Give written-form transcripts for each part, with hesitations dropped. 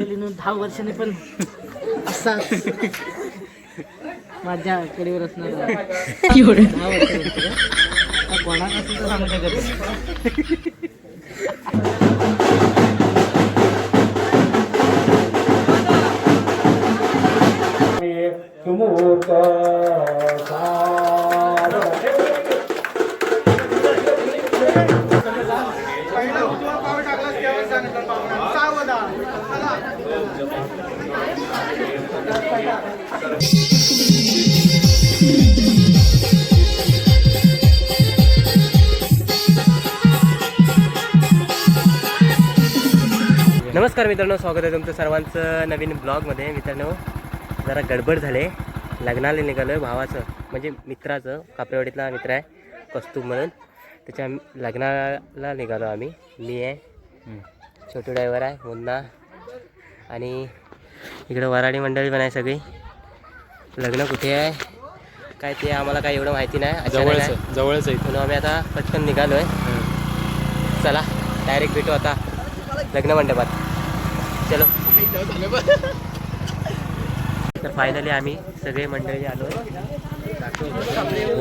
मंडळीनं 10 वर्षांनी पण असाच माझ्या कडेवर असणार एवढे 10 वर्ष कोणाला असं तर सांगू शकत नमस्कार मित्रांनो, स्वागत आहे तुमचं सर्वांचं नवीन ब्लॉगमध्ये. मित्रांनो, जरा गडबड झाले. लग्नाला निघालो आहे भावाचं, म्हणजे मित्राचं, कापरेवाडीतला मित्र आहे कस्तूब म्हणून. त्याच्या लग्नाला निघालो आम्ही. मी आहे, छोटू ड्रायव्हर आहे, मुन्ना, आणि इकडं वराडी मंडळी पण आहे सगळी. लग्न कुठे आहे काय ते आम्हाला काय एवढं माहिती नाही. जवळच आहे म्हणून आम्ही आता पटकन निघालो आहे. चला डायरेक्ट भेटू आता लग्न मंडपात. चलो. तर फायनली आम्ही सगळे मंडळी आलो.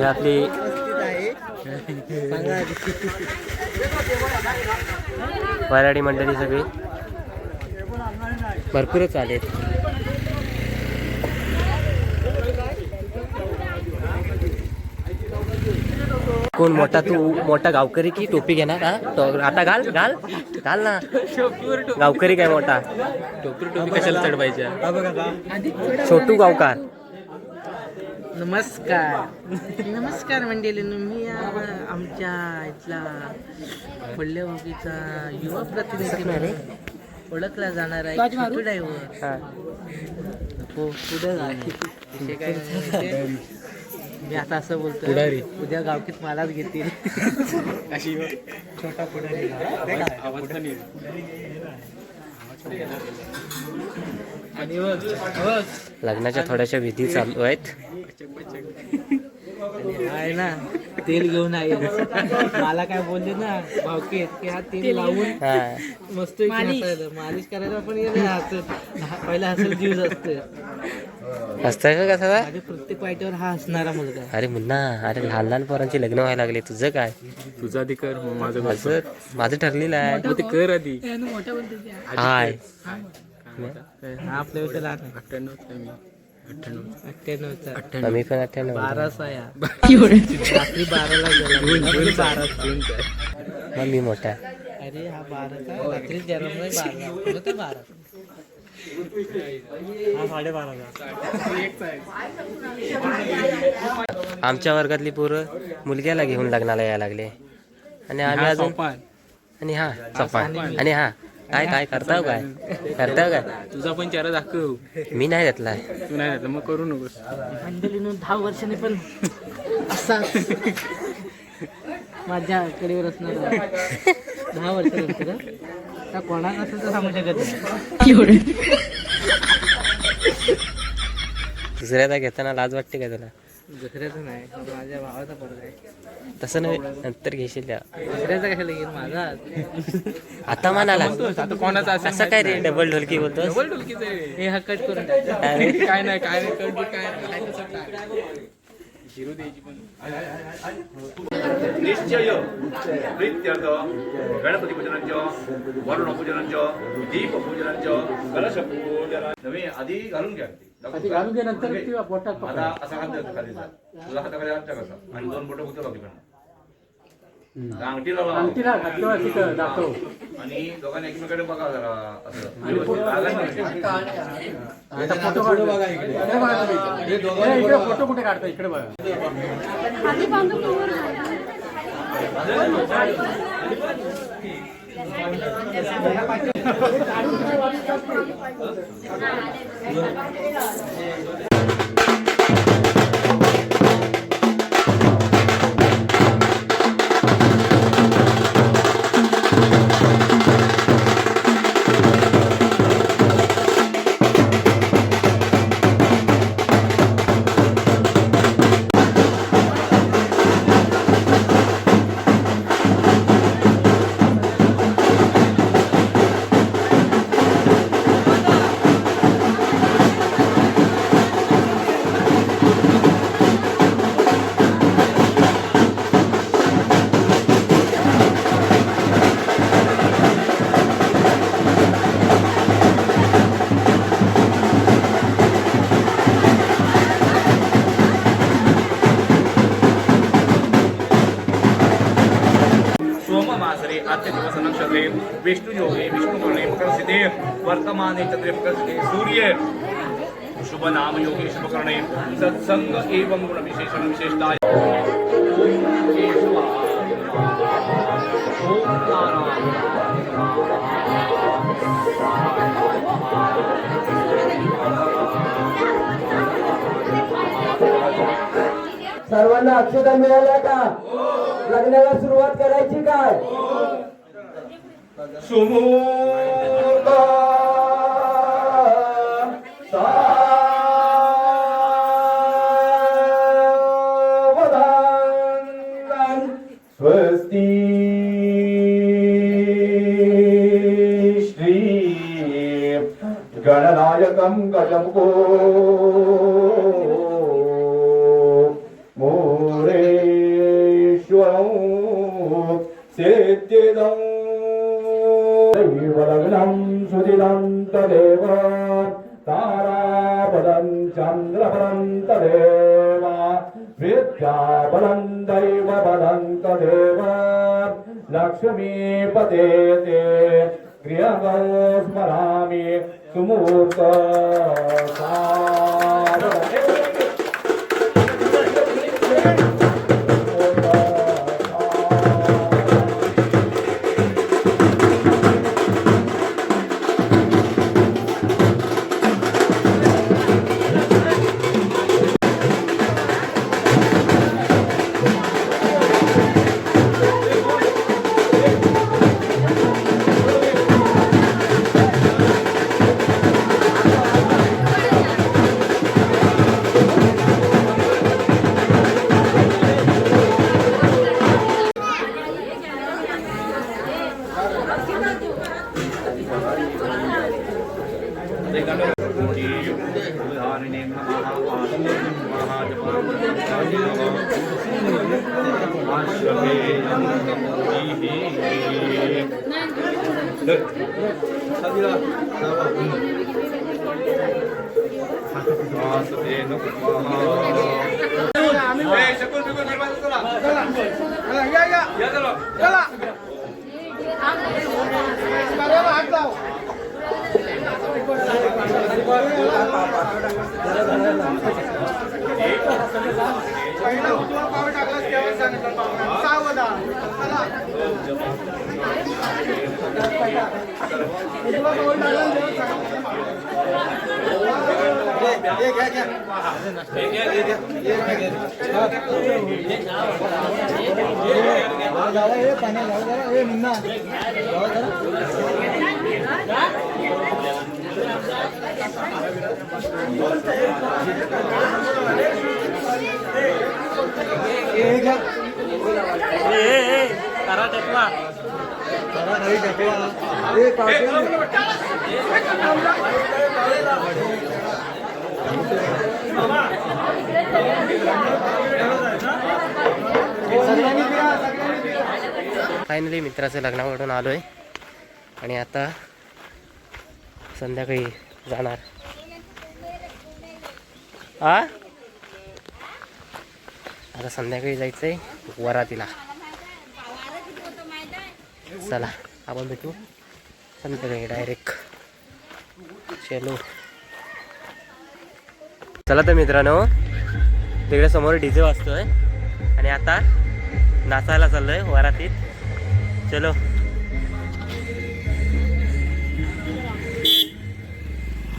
आपली वराडी मंडळी सगळी भरपूरच आलेत. कोण मोठा, तू मोठा गावकरी की टोपी घेणार? आता घाल घाल घाल ना. गावकरी काय मोठा? टोपी कशाला चढवायच्या? छोटू गावकार. नमस्कार मंडळींनो, मी आमच्या इथला पल्लेवाकीचा युवा प्रतिनिधी ओळखला जाणार आहे छोटू ड्रायव्हर. पुढे काय मी आता असं बोलतो, उद्या गावकीत मलाच घेतील. छोटा पुढारी. लग्नाच्या थोड्याशा विधी चालू आहेत. आहे ना, तेल घेऊन आहे. मला काय बोलले ना भावकीत की हा तेल लावून मस्त मालिश करायला पण पहिला हसल जीव असते. असतंय का कसा? प्रत्येक वाईटवर हा हसणारा मुलगा. अरे मुन्ना, अरे लहान लहान पोरांची लग्न व्हायला लागले. तुझं काय? तुझं आधी कर, माझं ठरलेलं आहे. ते कर आधी. हाय आपल्या विषय लहान 98चा मी पण 98. 12चा या रात्री 12ला गेला. मग मी मोठा. अरे हा 12चा रात्री जन्म 12 आमच्या वर्गातली पोरं मुलग्याला घेऊन लग्नाला यायला लागले. आणि आम्ही अजून आणि हा चपान आणि हा काय काय करताव काय तुझा पण चेहरा दाखव. मी नाही घेतलाय. तू नाही घेतला, मग करू नकोस. मंडळीनं 10 वर्षांनी पण असाच माझ्या कडेवर असणार 10 वर्षानंतर कोणाला असं तर सांगू शकत एवढे. दुसऱ्याचा घेताना लाज वाटते का तुला? दुसऱ्याचं नाही, माझ्या भावाचा पोरगा आहे. तसं नाही, नंतर घेशील. दुसऱ्याचा कशाला घेईन, माझा. आता म्हणाला आता कोणाचा असं काय रे? डबल ढोलकी बोलतो. हे हा कट करून टाक. काय नाही निश्चय प्रीत्यर्थ गणपती पूजनांच वरुण पूजनांच दीप पूजनांच कलश पूजन नव्हे आधी घालून घ्या. नंतर आता असा हात खालीचा तुझा हाताखाली हात टाकायचा आणि 2 बोटं होतं बाकी अंगठीला दाखव आणि दोघांनी एकमेकडे बघा जरा असं फोटो कुठे काढता? इकडे बघा. विष्णु योगे विष्णु करणे मकर सिद्धे वर्तमाने चंद्रे मकर सिद्धे सूर्य शुभ नाम योगे शुभ करणे सत्संग एवं गुण विशेषण विशेषता सर्वांना अक्षता मिळाल्या का? लग्नाला सुरुवात करायची काय? सुमूर्त सावधान स्वस्ति श्री गणनायकं गजमुखो सेत्येदं दैवलग्नं सुदिनं तदेव ताराबलं चन्द्रबलं तदेव विद्याबलं दैवबलं तदेव लक्ष्मीपते ते गृहं स्मरामि सुमूर्त फायनली मित्राचं लग्नाकडून आलोय आणि आता संध्याकाळी जाणार. आता संध्याकाळी जायचंय वरातीला. चला आपण भेटू संध्याकाळी डायरेक्ट. चलो चला तर मित्रांनो, तिकडे समोर डीजे वाजतोय आणि आता नाचायला चाललोय वरातीत. चलो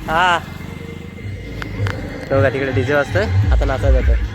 हा बघा तिकडे डीजे वाजतोय, आता नाचायला जातोय.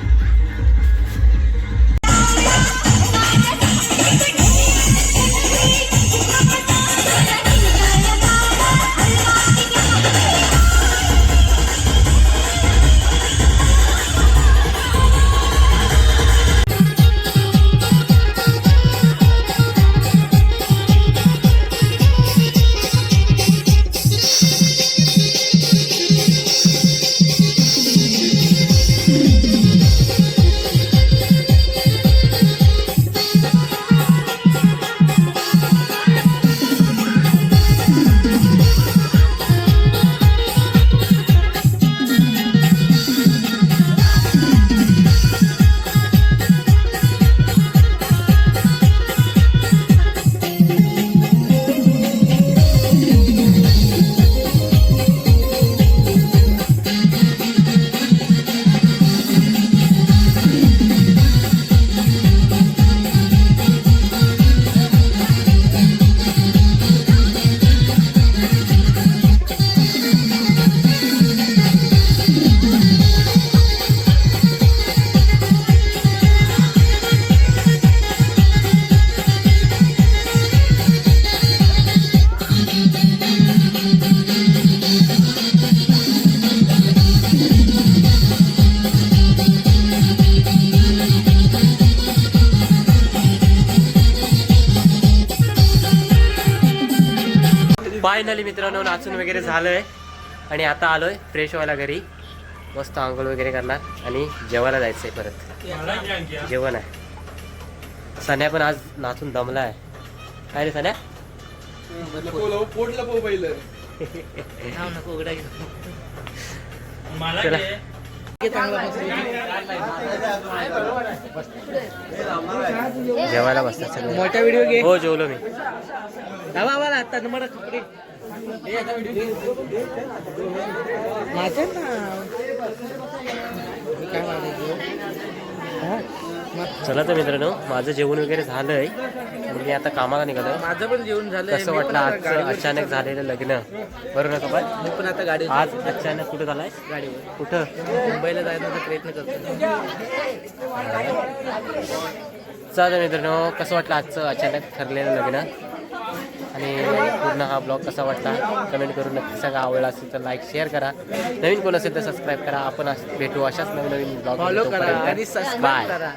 फायनली मित्रांनो नाचून वगैरे झालंय आणि आता आलोय फ्रेश व्हायला घरी. मस्त आंघोळ वगैरे करणार आणि जेवायला जायचंय परत. जेवण आहे. सन्या पण आज नाचून दमला आहे. काय रे सन्या? नको उघडा चला जेवायला बसतात सगळे. मोठा व्हिडिओ घे. हो जेवलो मी. आम्हाला आता नंबर कपडे माझं ना काय चला तर मित्रांनो माझं जेवण वगैरे झालंय आणि मी आता कामाला निघालोय. माझं पण जेवण झालं. कसं वाटलं आजचं अचानक झालेलं लग्न? बरोबर ना कपाल? मी पण आता गाडी आज अचानक कुठं झालाय? गाडीवर कुठं? मुंबईला जायचा प्रयत्न करतो. चला मित्रांनो कसं वाटलं आजचं अचानक ठरलेलं लग्न आणि पूर्ण हा ब्लॉग कसा वाटला कमेंट करून नक्की सांगा. आवडला असेल तर लाईक शेअर करा. नवीन कोण असेल तर सबस्क्राईब करा. आपण भेटू अशाच नवीन नवीन ब्लॉग. फॉलो करा आणि सबस्क्राईब बाय. करा.